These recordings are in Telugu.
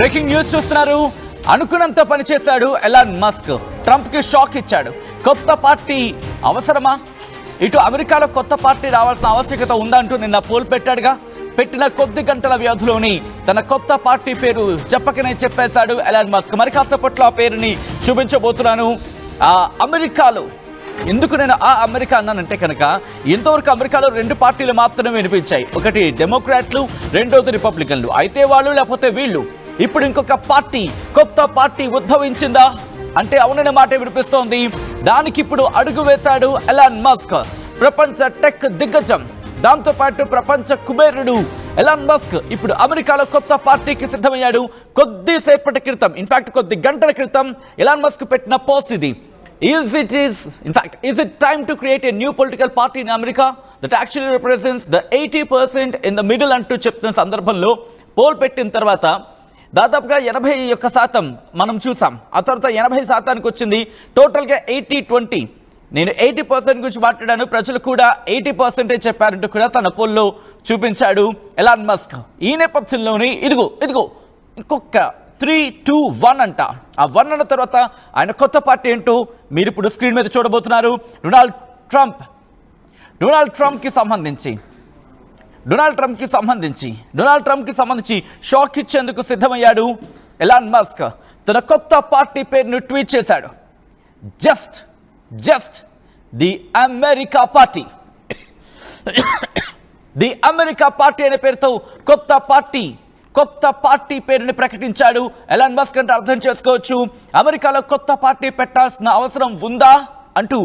బ్రేకింగ్ న్యూస్ చూస్తున్నారు. అనుకున్నంత పనిచేశాడు ఎలాన్ మస్క్. ట్రంప్ కి షాక్ ఇచ్చాడు. కొత్త పార్టీ అవసరమా? ఇటు అమెరికాలో కొత్త పార్టీ రావాల్సిన ఆవశ్యకత ఉందంటూ నిన్న పోల్ పెట్టాడుగా. పెట్టిన కొద్ది గంటల వ్యవధిలోని తన కొత్త పార్టీ పేరు చెప్పకనే చెప్పేశాడు ఎలాన్ మస్క్. మరి కాసేపట్లో ఆ పేరుని చూపించబోతున్నాను. అమెరికాలో ఎందుకు నేను అమెరికా అన్నానంటే కనుక ఇంతవరకు అమెరికాలో రెండు పార్టీలు మాత్రమే వినిపించాయి. ఒకటి డెమోక్రాట్లు, రెండోది రిపబ్లికన్లు. అయితే వాళ్ళు లేకపోతే వీళ్ళు. ఇప్పుడు ఇంకొక పార్టీ, కొత్త పార్టీ ఉద్భవించిందా అంటే అవుననే మాట వినిపిస్తోంది. దానికి ఇప్పుడు అడుగు వేశాడు ఎలాన్ మస్క్. ప్రపంచ టెక్ దిగ్గజం, దాంతోపాటు ప్రపంచ కుబేరుడు ఎలాన్ మస్క్ ఇప్పుడు అమెరికాలో కొత్త పార్టీకి సిద్ధమయ్యాడు. కొద్దిసేపటి క్రితం, ఇన్ఫాక్ట్ కొద్ది గంటల క్రితం ఎలాన్ మస్క్ పెట్టిన పోస్ట్ ఇది. Is it time to create a new political party in America that actually represents the 80% in the middle అంటూ చెప్తున్న సందర్భంలో పోల్ పెట్టిన తర్వాత దాదాపుగా 81% మనం చూసాం. ఆ తర్వాత 80% వచ్చింది. టోటల్గా 80-20. నేను 80% గురించి మాట్లాడాను, ప్రజలు కూడా 80% చెప్పారంటూ కూడా తన పోల్లో చూపించాడు ఎలాన్ మస్క్. ఈ నేపథ్యంలోనే ఇదిగో ఇంకొక 3-2-1 అంట. ఆ 1 అన్న తర్వాత ఆయన కొత్త పార్టీ ఏంటో మీరు ఇప్పుడు స్క్రీన్ మీద చూడబోతున్నారు. డొనాల్డ్ ట్రంప్కి సంబంధించి షాక్ ఇచ్చేందుకు సిద్ధమయ్యాడు ఎలాన్ మస్క్. తన కొత్త పార్టీ పేరును ట్వీట్ చేశాడు. Just the America party. The America party అనే పేరుతో కొత్త పార్టీ పేరుని ప్రకటించాడు ఎలాన్ మస్క్. అంటే అర్థం చేసుకోవచ్చు, అమెరికాలో కొత్త పార్టీ పెట్టాల్సిన అవసరం ఉందా అంటూ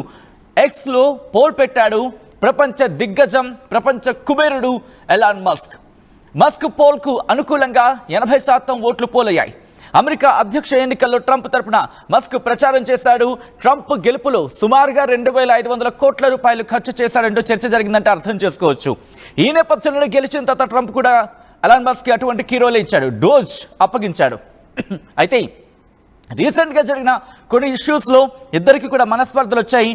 ఎక్స్లో పోల్ పెట్టాడు ప్రపంచ దిగ్గజం, ప్రపంచ కుబేరుడు ఎలాన్ మస్క్ పోల్కు అనుకూలంగా 80% ఓట్లు పోలయ్యాయి. అమెరికా అధ్యక్ష ఎన్నికల్లో ట్రంప్ తరపున మస్క్ ప్రచారం చేశాడు. ట్రంప్ గెలుపులో సుమారుగా 2,500 కోట్ల రూపాయలు ఖర్చు చేశాడంటూ చర్చ జరిగిందంటే అర్థం చేసుకోవచ్చు. ఈ నేపథ్యంలో గెలిచిన తర్వాత ట్రంప్ కూడా ఎలాన్ మస్క్ అటువంటి కీరోలే ఇచ్చాడు, డోజ్ అప్పగించాడు. అయితే రీసెంట్గా జరిగిన కొన్ని ఇష్యూస్లో ఇద్దరికి కూడా మనస్పర్ధలు వచ్చాయి.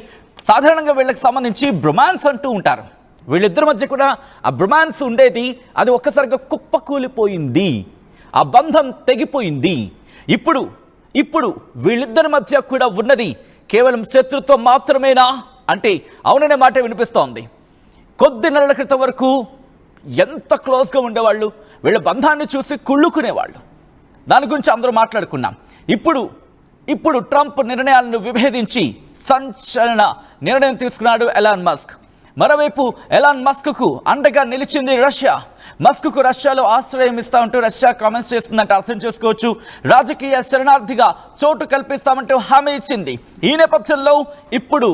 సాధారణంగా వీళ్ళకి సంబంధించి బ్రొమాన్స్ అంటూ ఉంటారు. వీళ్ళిద్దరి మధ్య కూడా ఆ బ్రొమాన్స్ ఉండేది, అది ఒక్కసారిగా కుప్పకూలిపోయింది, ఆ బంధం తెగిపోయింది. ఇప్పుడు వీళ్ళిద్దరి మధ్య కూడా ఉన్నది కేవలం శత్రుత్వం మాత్రమేనా అంటే అవుననే మాట వినిపిస్తోంది. కొద్ది నెలల క్రితం వరకు ఎంత క్లోజ్గా ఉండేవాళ్ళు, వీళ్ళ బంధాన్ని చూసి కుళ్ళుకునేవాళ్ళు. దాని గురించి అందరూ మాట్లాడుకున్నాం. ఇప్పుడు ట్రంప్ నిర్ణయాలను విభేదించి సంచలన నిర్ణయం తీసుకున్నాడు ఎలాన్ మస్క్. మరోవైపు ఎలాన్ మస్క్కు అండగా నిలిచింది రష్యా. మస్క్కు రష్యాలో ఆశ్రయం ఇస్తామంటూ రష్యా కామెంట్స్ చేస్తుందంటే అర్థం చేసుకోవచ్చు. రాజకీయ శరణార్థిగా చోటు కల్పిస్తామంటూ హామీ ఇచ్చింది. ఈ నేపథ్యంలో ఇప్పుడు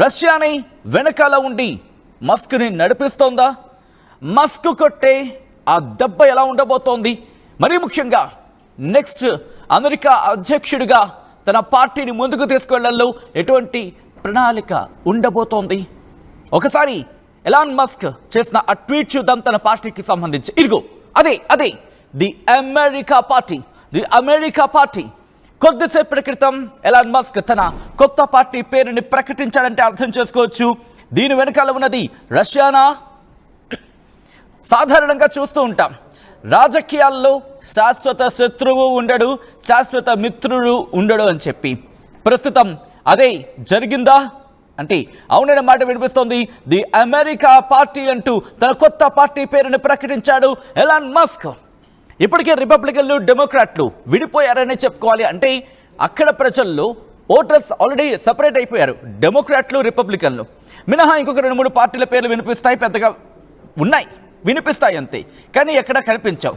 రష్యాని వెనకాల ఉండి మస్క్ని నడిపిస్తోందా? మస్క్ కొట్టే ఆ దెబ్బ ఎలా ఉండబోతోంది? మరీ ముఖ్యంగా నెక్స్ట్ అమెరికా అధ్యక్షుడిగా తన పార్టీని ముందుకు తీసుకెళ్లడంలో ఎటువంటి ప్రణాళిక ఉండబోతోంది? ఒకసారి ఎలాన్ మస్క్ చేసిన ఆ ట్వీట్ చూద్దాం తన పార్టీకి సంబంధించి. ఇదిగో అదే ది అమెరికా పార్టీ. కొద్దిసేపటి క్రితం ఎలాన్ మస్క్ తన కొత్త పార్టీ పేరుని ప్రకటించాడంటే అర్థం చేసుకోవచ్చు. దీని వెనకాల ఉన్నది రష్యానా? సాధారణంగా చూస్తూ ఉంటాం, రాజకీయాల్లో శాశ్వత శత్రువు ఉండడు, శాశ్వత మిత్రుడు ఉండడు అని చెప్పి. ప్రస్తుతం అదే జరిగిందా అంటే అవుననే మాట వినిపిస్తోంది. ది అమెరికా పార్టీ అంటూ తన కొత్త పార్టీ పేరుని ప్రకటించాడు ఎలాన్ మస్క్. ఇప్పటికే రిపబ్లికన్లు, డెమోక్రాట్లు విడిపోయారనే చెప్పుకోవాలి. అంటే అక్కడ ప్రజల్లో ఓటర్స్ ఆల్రెడీ సెపరేట్ అయిపోయారు. డెమోక్రాట్లు, రిపబ్లికన్లు మినహా ఇంకొక 2-3 పార్టీల పేర్లు వినిపిస్తాయి, పెద్దగా వినిపిస్తాయి అంతే, కానీ ఎక్కడా కనిపించవు.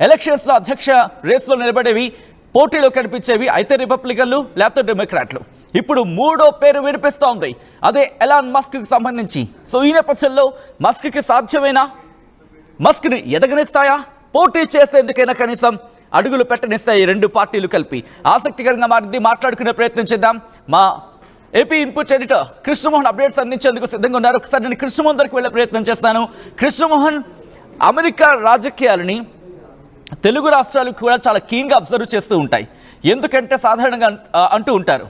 ఎలక్షన్స్లో అధ్యక్ష రేస్లో నిలబడేవి, పోటీలో కనిపించేవి అయితే రిపబ్లికన్లు లేకపోతే డెమోక్రాట్లు. ఇప్పుడు 3వ పేరు వినిపిస్తోంది, అదే ఎలాన్ మస్క్కి సంబంధించి. సో ఈ నేపథ్యంలో మస్క్కి సాధ్యమేనా? మస్క్ని ఎదగనిస్తాయా? పోటీ చేసేందుకైనా కనీసం అడుగులు పెట్టనిస్తాయి రెండు పార్టీలు కలిపి. ఆసక్తికరంగా మారింది. మాట్లాడుకునే ప్రయత్నం చేద్దాం. మా AP input editor Krishnamohan updates అందించేందుకు సిద్ధంగా ఉన్నారు. ఒకసారి నేను కృష్ణమోహన్ దగ్గరికి వెళ్ళే ప్రయత్నం చేస్తాను. కృష్ణమోహన్, అమెరికా రాజకీయాలని తెలుగు రాష్ట్రాలు కూడా చాలా కీన్గా అబ్జర్వ్ చేస్తూ ఉంటాయి. ఎందుకంటే సాధారణంగా అంటూ ఉంటారు,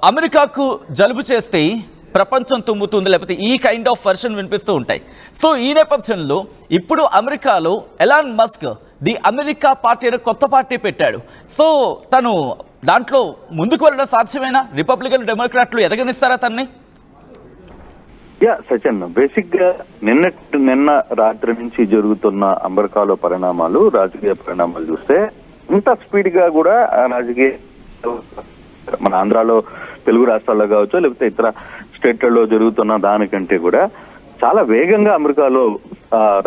అమెరికాకు జలుబు చేస్తే ప్రపంచం తుమ్ముతుంది, లేకపోతే ఈ కైండ్ ఆఫ్ వర్షన్ వినిపిస్తూ ఉంటాయి. సో ఈ నేపథ్యంలో ఇప్పుడు అమెరికాలో Elon Musk the America party అనే కొత్త పార్టీ పెట్టాడు. సో తను దాంట్లో ముందుకు వెళ్ళడం సాధ్యమేనా? రిపబ్లికన్ డెమోక్రాట్లు ఎదగనిస్తారా తన్ని? సచిన్, బేసిక్ గా నిన్న రాత్రి నుంచి జరుగుతున్న అమెరికాలో పరిణామాలు, రాజకీయ పరిణామాలు చూస్తే ఇంత స్పీడ్ గా కూడా రాజకీయ మన ఆంధ్రాలో తెలుగు రాష్ట్రాల్లో కావచ్చు, లేకపోతే ఇతర స్టేట్లలో జరుగుతున్న దానికంటే కూడా చాలా వేగంగా అమెరికాలో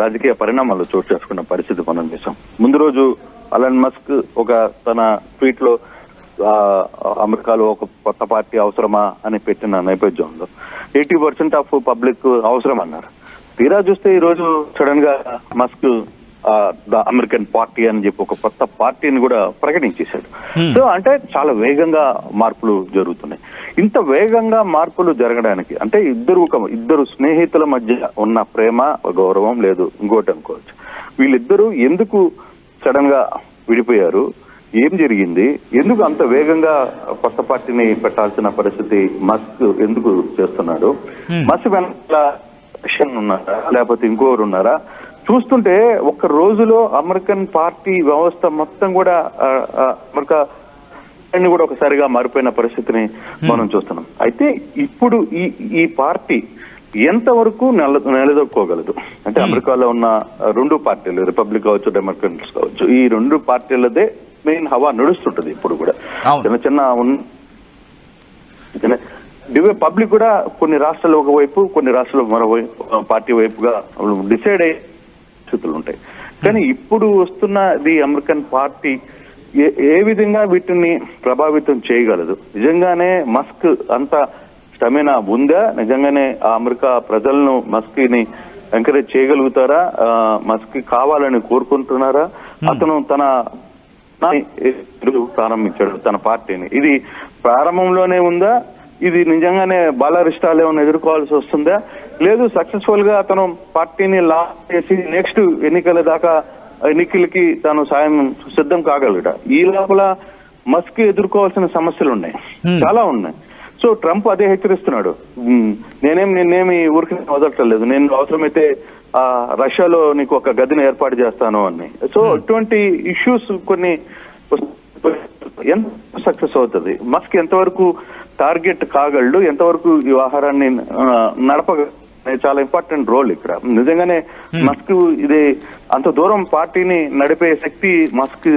రాజకీయ పరిణామాలు చోటు చేసుకున్న పరిస్థితి మనం చూసాం. ముందు రోజు ఎలాన్ మస్క్ తన ట్వీట్ లో అమెరికాలో ఒక కొత్త పార్టీ అవసరమా అని పెట్టిన నేపథ్యంలో 80% ఆఫ్ పబ్లిక్ అవసరం అన్నారు. తీరా చూస్తే ఈ రోజు సడన్ గా మస్క్ ద అమెరికన్ పార్టీ అని చెప్పి ఒక కొత్త పార్టీని కూడా ప్రకటించేశాడు. సో అంటే చాలా వేగంగా మార్పులు జరుగుతున్నాయి. ఇంత వేగంగా మార్పులు జరగడానికి అంటే ఇద్దరు స్నేహితుల మధ్య ఉన్న ప్రేమ, గౌరవం లేదు ఇంకోటి అనుకోవచ్చు. వీళ్ళిద్దరూ ఎందుకు సడన్ గా విడిపోయారు, ఏం జరిగింది, ఎందుకు అంత వేగంగా కొత్త పార్టీని పెట్టాల్సిన పరిస్థితి మస్క్ ఎందుకు చేస్తున్నాడు, మస్క్ వెనకాల ఉన్నారా లేకపోతే ఇంకోరు ఉన్నారా? చూస్తుంటే ఒక్క రోజులో అమెరికన్ పార్టీ వ్యవస్థ మొత్తం కూడా అమెరికా కూడా ఒకసారిగా మారిపోయిన పరిస్థితిని మనం చూస్తున్నాం. అయితే ఇప్పుడు ఈ పార్టీ ఎంతవరకు నిలదొక్కోగలదు అంటే అమెరికాలో ఉన్న రెండు పార్టీలు, రిపబ్లిక్ కావచ్చు, డెమోక్రాట్స్ కావచ్చు, ఈ రెండు పార్టీలదే మెయిన్ హవా నడుస్తుంటది ఇప్పుడు కూడా. చిన్న పబ్లిక్ కూడా కొన్ని రాష్ట్రాలు ఒకవైపు, కొన్ని రాష్ట్రాలు మరోవైపు పార్టీ వైపుగా డిసైడ్ అయ్యే స్థితులు ఉంటాయి. కానీ ఇప్పుడు వస్తున్న ది అమెరికన్ పార్టీ ఏ విధంగా వీటిని ప్రభావితం చేయగలదు? నిజంగానే మస్క్ అంత స్టమినా ఉందా? నిజంగానే ఆ అమెరికా ప్రజలను మస్క్ ని ఎంకరేజ్ చేయగలుగుతారా? మస్క్ కావాలని కోరుకుంటున్నారా? అతను తన ప్రారంభించాడు తన పార్టీని. ఇది ప్రారంభంలోనే ఉందా? ఇది నిజంగానే బాలారిష్టాలు ఏమైనా ఎదుర్కోవాల్సి వస్తుందా? లేదు సక్సెస్ఫుల్ గా అతను పార్టీని లాంచ్ చేసి నెక్స్ట్ ఎన్నికలకి తాను సాయం సిద్ధం కాగలడా? ఈ లోపల మస్క్ ఎదుర్కోవాల్సిన సమస్యలు ఉన్నాయి, చాలా ఉన్నాయి. సో ట్రంప్ అదే హెచ్చరిస్తున్నాడు, నిన్నేమి ఊరికి వదలట్లేదు, నేను అవసరమైతే రష్యాలో నీకు ఒక గదిని ఏర్పాటు చేస్తాను అని. సో ఇటువంటి ఇష్యూస్ కొన్ని ఎంత సక్సెస్ అవుతుంది, మస్క్ ఎంతవరకు టార్గెట్ కాగలడు, ఎంతవరకు ఈ వ్యవహారాన్ని నడపగలడు, చాలా ఇంపార్టెంట్ రోల్ ఇక్కడ. నిజంగానే మస్క్ ఇది అంత దూరం పార్టీని నడిపే శక్తి మస్క్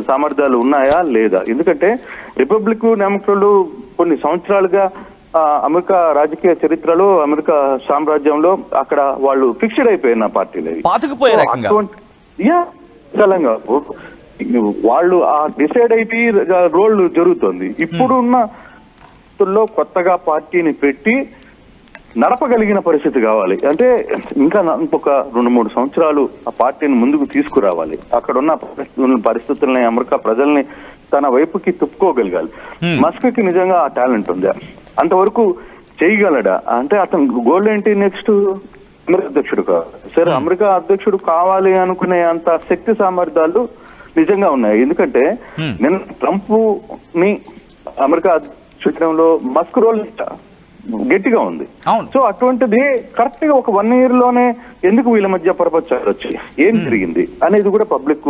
సామర్థ్యాలు ఉన్నాయా లేదా? ఎందుకంటే రిపబ్లిక్ డెమోక్రాట్లు కొన్ని సంవత్సరాలుగా అమెరికా రాజకీయ చరిత్రలో, అమెరికా సామ్రాజ్యంలో అక్కడ వాళ్ళు ఫిక్స్డ్ అయిపోయిన పార్టీలు వాళ్ళు ఆ డిసైడ్ అయిపోయి రోల్ జరుగుతుంది. ఇప్పుడున్న కొత్తగా పార్టీని పెట్టి నడపగలిగిన పరిస్థితి కావాలి అంటే ఇంకా ఇంకొక 2-3 సంవత్సరాలు ఆ పార్టీని ముందుకు తీసుకురావాలి. అక్కడ ఉన్న పరిస్థితుల్ని, అమెరికా ప్రజల్ని తన వైపుకి తిప్పుకోగలగాలి. మస్క్ కి నిజంగా ఆ టాలెంట్ ఉందా? అంతవరకు చేయగలడా? అంటే అతను గోల్ ఏంటి? నెక్స్ట్ అమెరికా అధ్యక్షుడు కావాలి. సరే, అమెరికా అధ్యక్షుడు కావాలి అనుకునే అంత శక్తి సామర్థ్యాలు నిజంగా ఉన్నాయి. ఎందుకంటే నిన్న ట్రంప్ ని అమెరికా అధ్యక్షుడంలో మస్క్ రోల్ గట్టిగా ఉంది. సో అటువంటిది కరెక్ట్ గా ఒక 1 year లోనే ఎందుకు వీళ్ళ మధ్య పొరపచ్చారు వచ్చి ఏం జరిగింది అనేది కూడా పబ్లిక్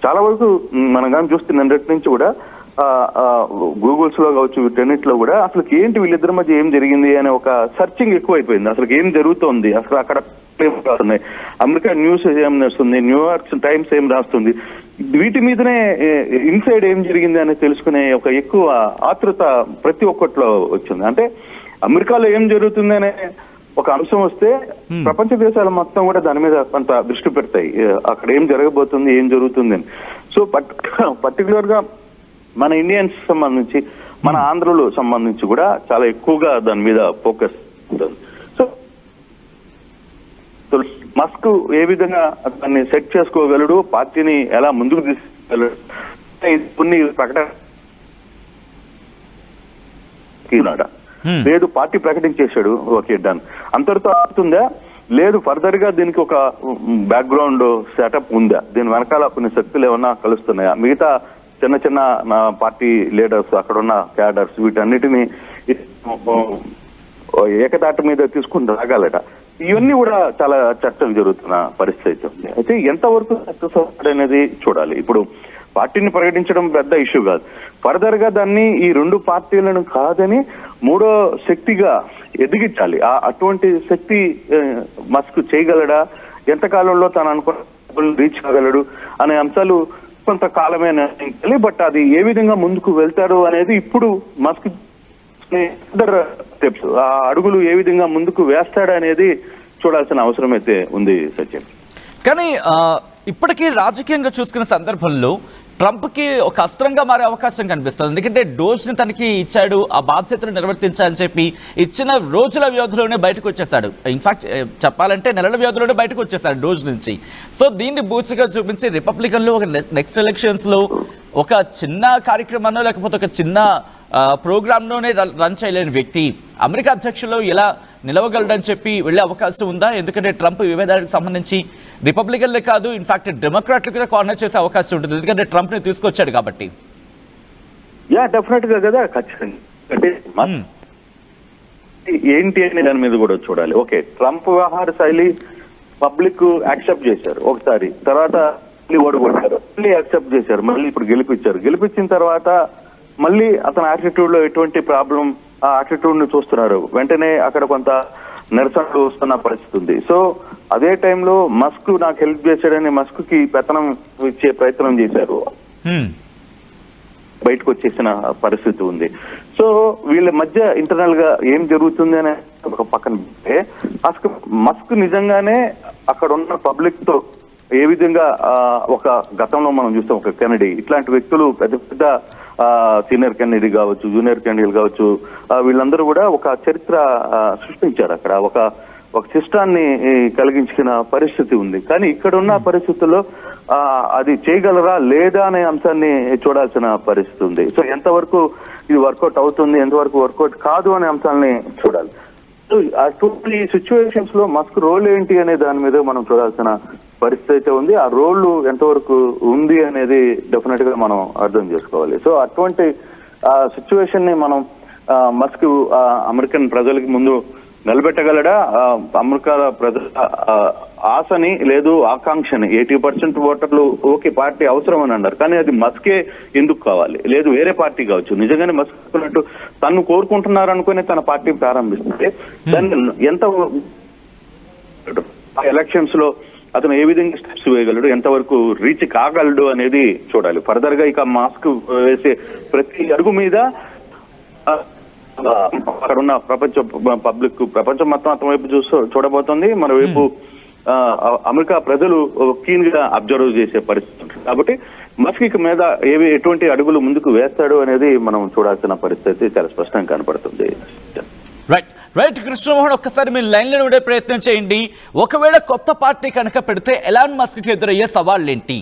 చాలా వరకు మనం కానీ చూస్తే నిన్నటి నుంచి కూడా గూగుల్స్ లో కావచ్చు, వీటన్నిటిలో కూడా అసలు ఏంటి వీళ్ళిద్దరి మధ్య ఏం జరిగింది అనే ఒక సర్చింగ్ ఎక్కువైపోయింది. అసలు ఏం జరుగుతోంది, అసలు అక్కడ రాస్తున్నాయి, అమెరికా న్యూస్ ఏం రాస్తుంది, న్యూయార్క్ టైమ్స్ ఏం రాస్తుంది, వీటి మీదనే ఇన్సైడ్ ఏం జరిగింది అని తెలుసుకునే ఒక ఎక్కువ ఆతృత ప్రతి ఒక్కట్లో వచ్చింది. అంటే అమెరికాలో ఏం జరుగుతుంది అనే ఒక అంశం వస్తే ప్రపంచ దేశాలు మొత్తం కూడా దాని మీద కొంత దృష్టి పెడతాయి, అక్కడ ఏం జరగబోతుంది, ఏం జరుగుతుంది అని. సో పర్టికులర్ గా మన ఇండియన్స్ సంబంధించి, మన ఆంధ్రులు సంబంధించి కూడా చాలా ఎక్కువగా దాని మీద ఫోకస్ ఉంటుంది. సో మస్క్ ఏ విధంగా దాన్ని సెట్ చేసుకోగలడు, పార్టీని ఎలా ముందుకు తీసుకెళ్ళడు, కొన్ని ప్రకటన లేదు పార్టీ ప్రకటించేశాడు, ఓకే డన్, అంతటితో ఆడుతుందా? లేదు ఫర్దర్ గా దీనికి ఒక బ్యాక్గ్రౌండ్ సెటప్ ఉందా? దీని వెనకాల కొన్ని శక్తులు ఏమన్నా కలుస్తున్నాయా? మిగతా చిన్న చిన్న పార్టీ లీడర్స్, అక్కడ ఉన్న క్యాడర్స్, వీటన్నిటిని ఏకతాటి మీద తీసుకుని రాగలట. ఇవన్నీ కూడా చాలా చర్చలు జరుగుతున్న పరిస్థితి ఉంది. అయితే ఎంతవరకు సక్సెస్ అవుతాడు అనేది చూడాలి. ఇప్పుడు పార్టీని ప్రకటించడం పెద్ద ఇష్యూ కాదు, ఫర్దర్ గా దాన్ని ఈ రెండు పార్టీలను కాదని మూడో శక్తిగా ఎదిగించాలి. అటువంటి శక్తి మస్క్ చేయగలడా, ఎంతకాలంలో తను అనుకున్న రీచ్ కాగలడు అనే అంశాలు కొంతకాలమే నిర్ణయించాలి. బట్ అది ఏ విధంగా ముందుకు వెళ్తాడు అనేది ఇప్పుడు మస్క్ స్టెప్స్, ఆ అడుగులు ఏ విధంగా ముందుకు వేస్తాడు అనేది చూడాల్సిన అవసరం అయితే ఉంది సత్యం. కానీ ఇప్పటికీ రాజకీయంగా చూసుకున్న సందర్భంలో ట్రంప్కి ఒక అస్త్రంగా మారే అవకాశం కనిపిస్తుంది. ఎందుకంటే డోజ్ని తనకి ఇచ్చాడు, ఆ బాధ్యతను నిర్వర్తించాలని చెప్పి ఇచ్చిన రోజుల వ్యవధిలోనే బయటకు వచ్చేసాడు. ఇన్ఫాక్ట్ చెప్పాలంటే నెలల వ్యవధిలోనే బయటకు వచ్చేసాడు డోజ్ నుంచి. సో దీన్ని బూచిగా చూపించి రిపబ్లికన్లు ఒక నెక్స్ట్ ఎలక్షన్స్లో ఒక చిన్న కార్యక్రమాన్నో లేకపోతే ఒక చిన్న ప్రోగ్రామ్లోనే రన్ చేయలేని వ్యక్తి అమెరికా అధ్యక్షులు ఎలా నిలవగలడని చెప్పి వెళ్ళే అవకాశం ఉందా? ఎందుకంటే ట్రంప్ విభేదాలకు సంబంధించి రిపబ్లికన్లే కాదు, ఇన్ఫాక్ట్ డెమోక్రాట్లు కూడా కార్నర్ చేసే అవకాశం ఉంటుంది, ఎందుకంటే ట్రంప్ని తీసుకొచ్చాడు కాబట్టి. డెఫినెట్ గా కదా, ఖచ్చితంగా. ఏంటి అని దాని మీద కూడా చూడాలి. ఓకే, ట్రంప్ వ్యవహార శైలి పబ్లిక్ యాక్సెప్ట్ చేశారు ఒకసారి, తర్వాత ఓడిపోయారు, మళ్ళీ యాక్సెప్ట్ చేశారు, మళ్ళీ ఇప్పుడు గెలిపించారు. గెలిపించిన తర్వాత మళ్ళీ అతని యాటిట్యూడ్ లో ఎటువంటి ప్రాబ్లం, ఆ యాటిట్యూడ్ ని చూస్తున్నారు. వెంటనే అక్కడ కొంత నిరసనలు వస్తున్న పరిస్థితి ఉంది. సో అదే టైంలో మస్క్ నాకు హెల్ప్ చేశాడని మస్క్ కి పెత్తనం ఇచ్చే ప్రయత్నం చేశారు, బయటకు వచ్చేసిన పరిస్థితి ఉంది. సో వీళ్ళ మధ్య ఇంటర్నల్ గా ఏం జరుగుతుంది అనే ఒక పక్కన పెడితే మస్క్ నిజంగానే అక్కడ ఉన్న పబ్లిక్ తో ఏ విధంగా ఒక గతంలో మనం చూస్తాం, ఒక కెనడీ ఇట్లాంటి వ్యక్తులు పెద్ద పెద్ద సీనియర్ కెనడీ కావచ్చు, జూనియర్ కెనడీలు కావచ్చు, వీళ్ళందరూ కూడా ఒక చరిత్ర సృష్టించారు. అక్కడ ఒక శిష్టాన్ని కలిగించిన పరిస్థితి ఉంది. కానీ ఇక్కడ ఉన్న పరిస్థితుల్లో అది చేయగలరా లేదా అనే అంశాన్ని చూడాల్సిన పరిస్థితి ఉంది. సో ఎంతవరకు ఇది వర్కౌట్ అవుతుంది, ఎంతవరకు వర్కౌట్ కాదు అనే అంశాలని చూడాలి. సో అటువంటి సిచ్యువేషన్స్ లో మస్క్ రోల్ ఏంటి అనే దాని మీద మనం చూడాల్సిన పరిస్థితి అయితే ఉంది. ఆ రోల్ ఎంతవరకు ఉంది అనేది డెఫినెట్ గా మనం అర్థం చేసుకోవాలి. సో అటువంటి సిచ్యువేషన్ ని మనం మస్క్ అమెరికన్ ప్రజలకి ముందు నిలబెట్టగలడా, అమెరికా ప్రజల ఆశని లేదు ఆకాంక్షని 80% ఓటర్లు ఓకే పార్టీ అవసరం అని అన్నారు, కానీ అది మస్కే ఎందుకు కావాలి, లేదు వేరే పార్టీ కావచ్చు. నిజంగానే మస్క్ అనుకున్నట్టు తను కోరుకుంటున్నారు అనుకుని తన పార్టీ ప్రారంభిస్తుంటే దాన్ని ఎంత ఎలక్షన్స్ లో అతను ఏ విధంగా స్టెప్స్ వేయగలడు, ఎంతవరకు రీచ్ కాగలడు అనేది చూడాలి. ఫర్దర్ గా ఇక మాస్క్ వేసే ప్రతి అడుగు మీద అక్కడ ఉన్న ప్రపంచం మొత్తం అతని వైపు చూడబోతోంది. మన వైపు అమెరికా ప్రజలు కీన్ గా అబ్జర్వ్ చేసే పరిస్థితి ఉంటుంది. కాబట్టి మస్క్ మీద ఎటువంటి అడుగులు ముందుకు వేస్తాడు అనేది మనం చూడాల్సిన పరిస్థితి చాలా స్పష్టంగా కనపడుతుంది. రైట్ కృష్ణమోహన్, ఒక్కసారి మీరు లైన్లో ఉండే ప్రయత్నం చేయండి. ఒకవేళ కొత్త పార్టీ కనుక పెడితే ఎలాన్ మస్క్కి ఎదురయ్యే సవాళ్ళు ఏంటి?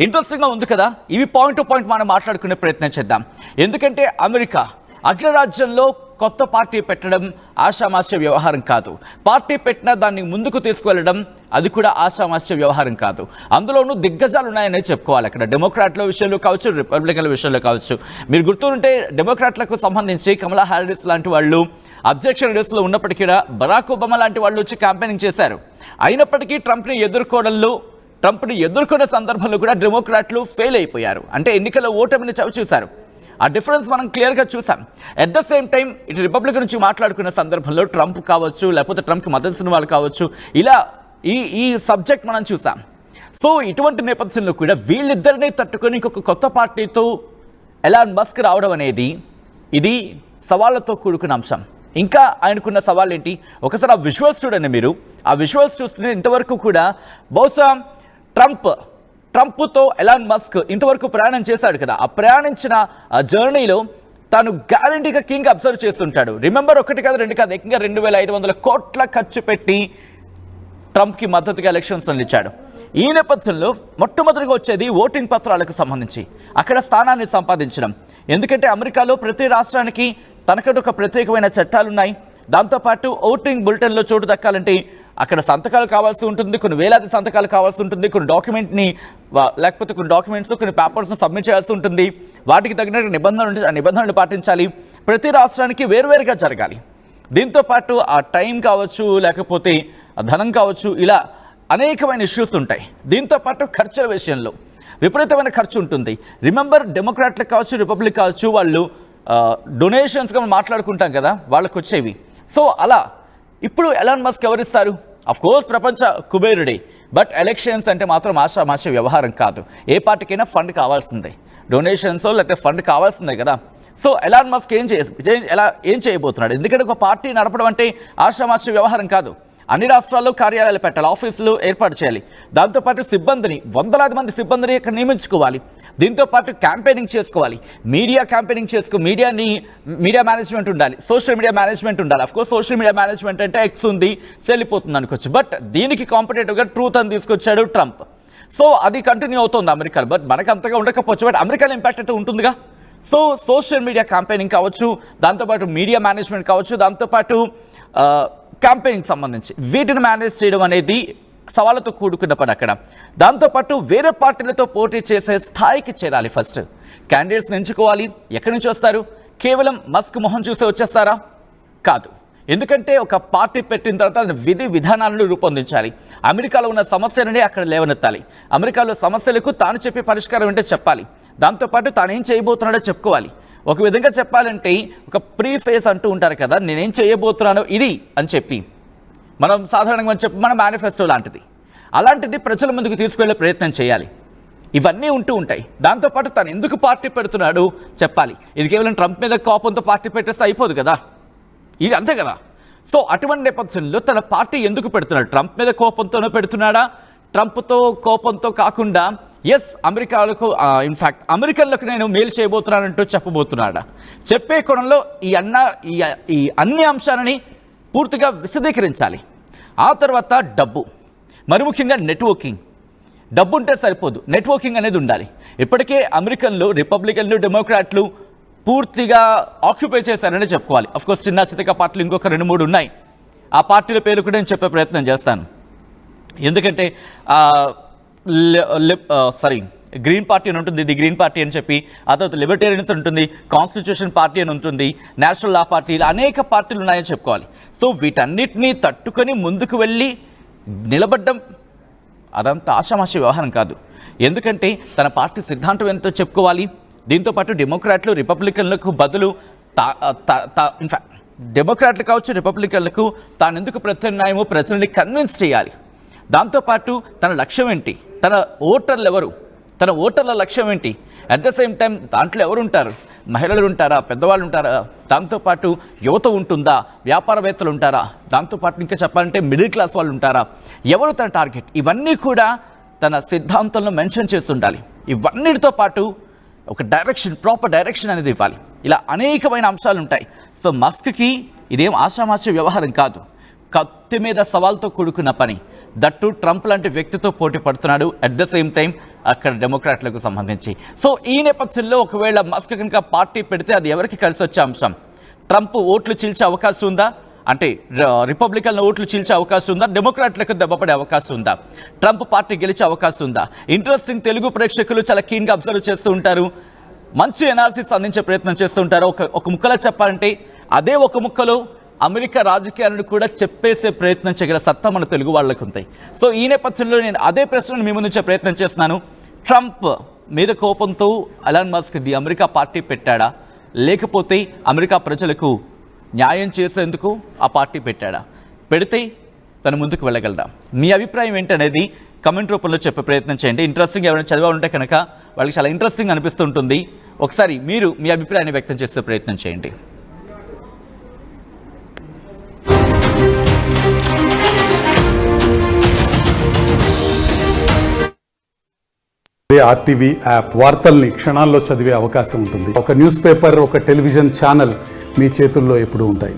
ఇంట్రెస్టింగ్గా ఉంది కదా. ఇవి పాయింట్ టు పాయింట్ మనం మాట్లాడుకునే ప్రయత్నం చేద్దాం. ఎందుకంటే అమెరికా అగ్రరాజ్యంలో కొత్త పార్టీ పెట్టడం ఆషామాస్య వ్యవహారం కాదు. పార్టీ పెట్టినా దాన్ని ముందుకు తీసుకువెళ్ళడం అది కూడా ఆషామాస్య వ్యవహారం కాదు. అందులోనూ దిగ్గజాలు ఉన్నాయనే చెప్పుకోవాలి. అక్కడ డెమోక్రాట్ల విషయంలో కావచ్చు, రిపబ్లికన్ల విషయంలో కావచ్చు. మీరు గుర్తుంటే డెమోక్రాట్లకు సంబంధించి కమలా హ్యారిస్ లాంటి వాళ్ళు అధ్యక్ష రేసులో ఉన్నప్పటికీ బరాక్ ఒబామా లాంటి వాళ్ళు వచ్చి క్యాంపెయినింగ్ చేశారు. అయినప్పటికీ ట్రంప్ని ఎదుర్కొనే సందర్భంలో కూడా డెమోక్రాట్లు ఫెయిల్ అయిపోయారు. అంటే ఎన్నికల ఓటమిని చవిచూశారు. ఆ డిఫరెన్స్ మనం క్లియర్గా చూసాం. ఎట్ ద సేమ్ టైం ఇటు రిపబ్లిక్ నుంచి మాట్లాడుకున్న సందర్భంలో ట్రంప్ కావచ్చు, లేకపోతే ట్రంప్కి మద్దతు వాళ్ళు కావచ్చు, ఇలా ఈ సబ్జెక్ట్ మనం చూసాం. సో ఇటువంటి నేపథ్యంలో కూడా వీళ్ళిద్దరినీ తట్టుకొని ఇంకొక కొత్త పార్టీతో ఎలాన్ మస్క్ రావడం అనేది ఇది సవాళ్లతో కూడుకున్న అంశం. ఇంకా ఆయనకున్న సవాళ్ళు ఏంటి? ఒకసారి ఆ విజువల్స్ చూడండి. మీరు ఆ విజువల్స్ చూస్తుంటే ఇంతవరకు కూడా బహుశా ట్రంప్తో ఎలాన్ మస్క్ ఇంతవరకు ప్రయాణం చేశాడు కదా, ఆ ప్రయాణించిన జర్నీలో తాను గ్యారంటీగా కింగ్ అబ్జర్వ్ చేస్తుంటాడు. రిమెంబర్, 1 కాదు 2 కాదు, ఏకంగా 2500 కోట్ల ఖర్చు పెట్టి ట్రంప్కి మద్దతుగా ఎలక్షన్స్ ఇచ్చాడు. ఈ నేపథ్యంలో మొట్టమొదటిగా వచ్చేది ఓటింగ్ పత్రాలకు సంబంధించి అక్కడ స్థానాన్ని సంపాదించడం. ఎందుకంటే అమెరికాలో ప్రతి రాష్ట్రానికి తనకంటూ ఒక ప్రత్యేకమైన చట్టాలున్నాయి. దాంతోపాటు ఓటింగ్ బులెటిన్లో చోటు దక్కాలంటే అక్కడ సంతకాలు కావాల్సి ఉంటుంది, కొన్ని వేలాది సంతకాలు కావాల్సి ఉంటుంది, కొన్ని డాక్యుమెంట్స్ కొన్ని పేపర్స్ను సబ్మిట్ చేయాల్సి ఉంటుంది. వాటికి తగినట్టు నిబంధనలు, ఆ నిబంధనలు పాటించాలి. ప్రతి రాష్ట్రానికి వేరువేరుగా జరగాలి. దీంతో పాటు ఆ టైం కావచ్చు, లేకపోతే ఆ ధనం కావచ్చు, ఇలా అనేకమైన ఇష్యూస్ ఉంటాయి. దీంతో పాటు ఖర్చుల విషయంలో విపరీతమైన ఖర్చు ఉంటుంది. రిమెంబర్, డెమోక్రాట్లకు కావచ్చు, రిపబ్లిక్ కావచ్చు, వాళ్ళు డొనేషన్స్గా మనం మాట్లాడుకుంటాం కదా, వాళ్ళకు వచ్చేవి. సో అలా ఇప్పుడు ఎలాన్ మస్క్ ఎవరిస్తారు? అఫ్ కోర్స్ ప్రపంచ కుబేరుడే, బట్ ఎలక్షన్స్ అంటే మాత్రం ఆషామాష వ్యవహారం కాదు. ఏ పార్టీకైనా ఫండ్ కావాల్సిందే, డొనేషన్స్ లేకపోతే ఫండ్ కావాల్సిందే కదా. సో ఎలాన్ మస్క్ ఏం చేయబోతున్నాడు? ఎందుకంటే ఒక పార్టీ నడపడం అంటే ఆషామాష వ్యవహారం కాదు. అన్ని రాష్ట్రాల్లో కార్యాలయాలు పెట్టాలి, ఆఫీసులు ఏర్పాటు చేయాలి. దాంతోపాటు సిబ్బందిని, వందలాది మంది సిబ్బందిని ఇక్కడ నియమించుకోవాలి. దీంతోపాటు క్యాంపెయినింగ్ చేసుకోవాలి, మీడియా క్యాంపెయినింగ్ మీడియా మేనేజ్మెంట్ ఉండాలి, సోషల్ మీడియా మేనేజ్మెంట్ ఉండాలి. అఫ్కోర్స్ సోషల్ మీడియా మేనేజ్మెంట్ అంటే ఎక్స్ ఉంది, చెల్లిపోతుంది అనుకోవచ్చు. బట్ దీనికి కాంపిటేటివ్గా ట్రూత్ అని తీసుకొచ్చాడు ట్రంప్. సో అది కంటిన్యూ అవుతుంది అమెరికాలో. బట్ మనకు అంతగా ఉండకపోవచ్చు, బట్ అమెరికాలో ఇంపాక్ట్ అయితే ఉంటుందిగా. సో సోషల్ మీడియా క్యాంపెయినింగ్ కావచ్చు, దాంతోపాటు మీడియా మేనేజ్మెంట్ కావచ్చు, దాంతోపాటు క్యాంపెయినింగ్ సంబంధించి వీటిని మేనేజ్ చేయడం అనేది సవాళ్ళతో కూడుకున్న పని అక్కడ. దాంతోపాటు వేరే పార్టీలతో పోటీ చేసే స్థాయికి చేరాలి. ఫస్ట్ క్యాండిడేట్స్ని ఎంచుకోవాలి. ఎక్కడి నుంచి వస్తారు? కేవలం మస్క్ మొహం చూసే వచ్చేస్తారా? కాదు. ఎందుకంటే ఒక పార్టీ పెట్టిన తర్వాత విధి విధానాలను రూపొందించాలి. అమెరికాలో ఉన్న సమస్యలని అక్కడ లేవనెత్తాలి. అమెరికాలో సమస్యలకు తాను చెప్పే పరిష్కారం ఏంటో చెప్పాలి. దాంతోపాటు తాను ఏం చేయబోతున్నాడో చెప్పుకోవాలి. ఒక విధంగా చెప్పాలంటే ఒక ప్రీ ఫేస్ అంటూ ఉంటారు కదా, నేనేం చేయబోతున్నానో ఇది అని చెప్పి మనం సాధారణంగా మన మేనిఫెస్టో లాంటిది, అలాంటిది ప్రజల ముందుకు తీసుకెళ్లే ప్రయత్నం చేయాలి. ఇవన్నీ ఉంటూ ఉంటాయి. దాంతోపాటు తను ఎందుకు పార్టీ పెడుతున్నాడు చెప్పాలి. ఇది కేవలం ట్రంప్ మీద కోపంతో పార్టీ పెట్టేస్తే అయిపోదు కదా, ఇది అంతే కదా. సో అటువంటి నేపథ్యంలో తన పార్టీ ఎందుకు పెడుతున్నాడు? ట్రంప్ మీద కోపంతోనే పెడుతున్నాడా? ట్రంప్తో కోపంతో కాకుండా ఎస్ అమెరికాలకు ఇన్ఫ్యాక్ట్ అమెరికన్లకు నేను మేలు చేయబోతున్నానంటూ చెప్పబోతున్నాడా? చెప్పే కోణంలో ఈ అన్ని అంశాలని పూర్తిగా విశదీకరించాలి. ఆ తర్వాత డబ్బు, మరి ముఖ్యంగా నెట్వర్కింగ్. డబ్బు ఉంటే సరిపోదు, నెట్వర్కింగ్ అనేది ఉండాలి. ఇప్పటికే అమెరికన్లు, రిపబ్లికన్లు, డెమోక్రాట్లు పూర్తిగా ఆక్యుపై చేశారని చెప్పుకోవాలి. అఫ్కోర్స్ చిన్న చితక పార్టీలు ఇంకొక 2-3 ఉన్నాయి. ఆ పార్టీల పేరు కూడా నేను చెప్పే ప్రయత్నం చేస్తాను. ఎందుకంటే గ్రీన్ పార్టీ అని ఉంటుంది, ఇది గ్రీన్ పార్టీ అని చెప్పి, ఆ తర్వాత లిబర్టేరియన్స్ ఉంటుంది, కాన్స్టిట్యూషన్ పార్టీ అని ఉంటుంది, నేషనల్ లా పార్టీ, ఇలా అనేక పార్టీలు ఉన్నాయని చెప్పుకోవాలి. సో వీటన్నిటినీ తట్టుకొని ముందుకు వెళ్ళి నిలబడ్డం అదంతా ఆషామాషి వ్యవహారం కాదు. ఎందుకంటే తన పార్టీ సిద్ధాంతం ఎంతో చెప్పుకోవాలి. దీంతోపాటు డెమోక్రాట్లు, రిపబ్లికన్లకు బదులు ఇన్ఫ్యాక్ట్ డెమోక్రాట్లు కావచ్చు, రిపబ్లికన్లకు తాను ఎందుకు ప్రత్యామ్నాయమో ప్రజల్ని కన్విన్స్ చేయాలి. దాంతోపాటు తన లక్ష్యం ఏంటి, తన ఓటర్లు ఎవరు, తన ఓటర్ల లక్ష్యం ఏంటి, అట్ ద సేమ్ టైం దాంట్లో ఎవరు ఉంటారు, మహిళలు ఉంటారా, పెద్దవాళ్ళు ఉంటారా, దాంతోపాటు యువత ఉంటుందా, వ్యాపారవేత్తలు ఉంటారా, దాంతోపాటు ఇంకా చెప్పాలంటే మిడిల్ క్లాస్ వాళ్ళు ఉంటారా, ఎవరు తన టార్గెట్, ఇవన్నీ కూడా తన సిద్ధాంతంలో మెన్షన్ చేస్తుండాలి. ఇవన్నిటితో పాటు ఒక డైరెక్షన్, ప్రాపర్ డైరెక్షన్ అనేది ఇవ్వాలి. ఇలా అనేకమైన అంశాలు ఉంటాయి. సో మస్క్కి ఇదేం ఆషామాషి వ్యవహారం కాదు, కత్తి మీద సవాల్తో కూడుకున్న పని. దట్టు ట్రంప్ లాంటి వ్యక్తితో పోటీ పడుతున్నాడు, అట్ ద సేమ్ టైం అక్కడ డెమోక్రాట్లకు సంబంధించి. సో ఈ నేపథ్యంలో ఒకవేళ మస్క్ కనుక పార్టీ పెడితే అది ఎవరికి కలిసి వచ్చే అంశం? ట్రంప్ ఓట్లు చీల్చే అవకాశం ఉందా? అంటే రిపబ్లికన్ ఓట్లు చీల్చే అవకాశం ఉందా? డెమోక్రాట్లకు దెబ్బపడే అవకాశం ఉందా? ట్రంప్ పార్టీ గెలిచే అవకాశం ఉందా? ఇంట్రెస్టింగ్. తెలుగు ప్రేక్షకులు చాలా కీన్గా అబ్జర్వ్ చేస్తూ ఉంటారు, మంచి అనాలిసిస్ అందించే ప్రయత్నం చేస్తూ ఉంటారు. ఒక ముక్కలో చెప్పాలంటే అదే ఒక ముక్కలో అమెరికా రాజకీయాలను కూడా చెప్పేసే ప్రయత్నం చేయగల సత్తా మన తెలుగు వాళ్ళకు ఉంటాయి. సో ఈ నేపథ్యంలో నేను అదే ప్రశ్నను మీ ముందుంచే ప్రయత్నం చేస్తున్నాను. ట్రంప్ మీద కోపంతో Elon Musk the America party పెట్టాడా, లేకపోతే అమెరికా ప్రజలకు న్యాయం చేసేందుకు ఆ పార్టీ పెట్టాడా? పెడితే తను ముందుకు వెళ్ళగలడా? మీ అభిప్రాయం ఏంటనేది కమెంట్ రూపంలో చెప్పే ప్రయత్నం చేయండి. ఇంట్రెస్టింగ్ ఎవరైనా చదివా ఉంటే కనుక వాళ్ళకి చాలా ఇంట్రెస్టింగ్ అనిపిస్తుంటుంది. ఒకసారి మీరు మీ అభిప్రాయాన్ని వ్యక్తం చేసే ప్రయత్నం చేయండి. ఆర్టీవీ యాప్ వార్తల్ని క్షణాల్లో చదివే అవకాశం ఉంటుంది. ఒక న్యూస్ పేపర్, ఒక టెలివిజన్ ఛానల్ మీ చేతుల్లో ఎప్పుడూ ఉంటాయి.